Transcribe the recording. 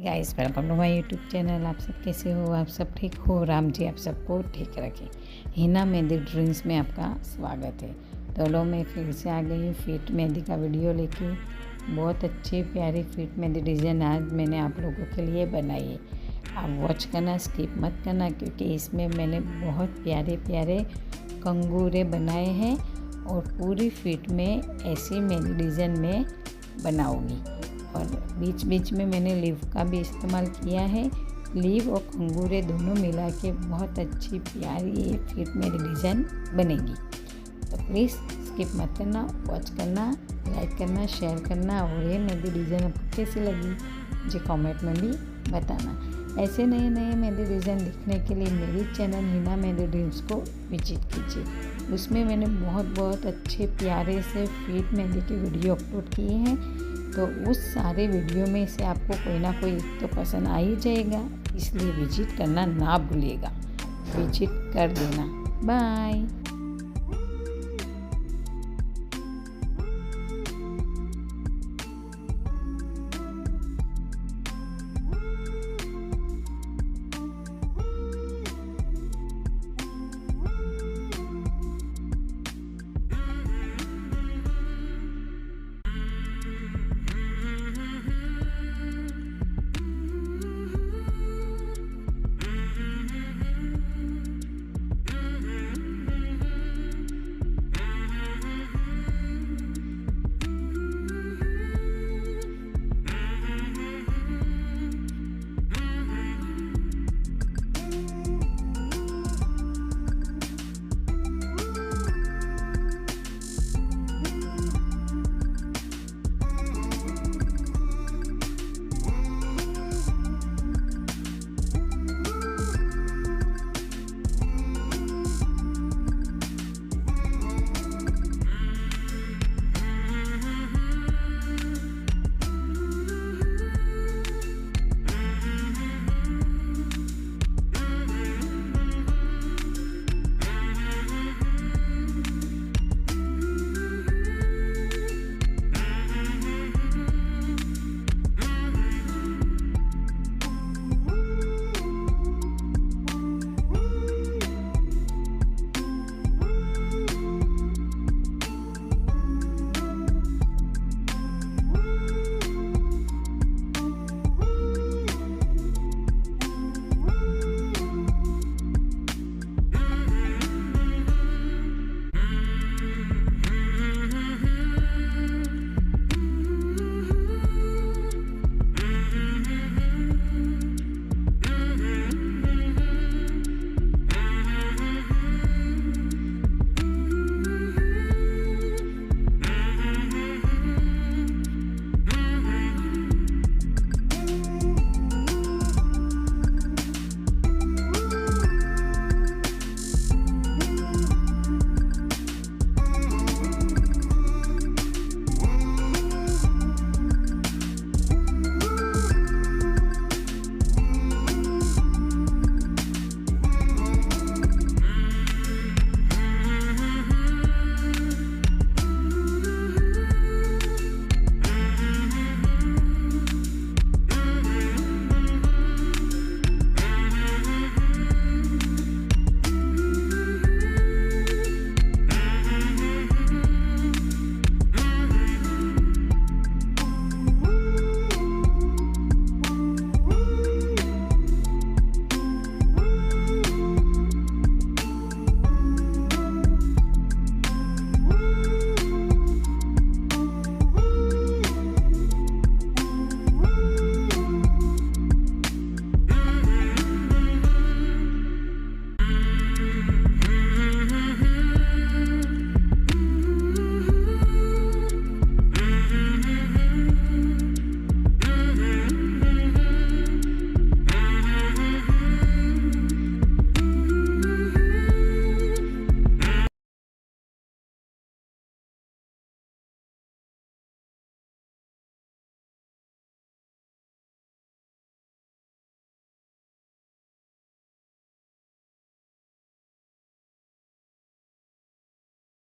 Guys welcome to my YouTube channel. आप सब कैसे हो? आप सब ठीक हो? राम जी आप सबको ठीक रखें। हिना मेहंदी ड्रीम्स में आपका स्वागत है। तो लो मैं फिर से आ गई हूँ फीट मेहंदी का वीडियो लेके। बहुत अच्छी प्यारी फीट मेहंदी डिज़ाइन आज मैंने आप लोगों के लिए बनाई है। आप वॉच करना, स्किप मत करना, क्योंकि इसमें मैंने बहुत प्यारे प्यारे कंगूरे बनाए हैं और पूरी फीट में ऐसी मेहंदी डिज़ाइन में बनाऊँगी। और बीच बीच में मैंने लीव का भी इस्तेमाल किया है। लीव और कंगूरे दोनों मिला के बहुत अच्छी प्यारी ये फीट मेरी डिज़ाइन बनेगी। तो प्लीज़ स्किप मत करना, वॉच करना, लाइक करना, शेयर करना। और ये मेहंदी डिज़ाइन आपको कैसी लगी मुझे कमेंट में भी बताना। ऐसे नए नए मेहंदी डिज़ाइन देखने के लिए मेरी चैनल हिना मेहंदी ड्रीम्स को विजिट कीजिए। उसमें मैंने बहुत अच्छे प्यारे से फीट मेहंदी के वीडियो अपलोड किए हैं। तो उस सारे वीडियो में से आपको कोई ना कोई तो पसंद आ ही जाएगा, इसलिए विजिट करना ना भूलिएगा। विजिट कर देना। बाय।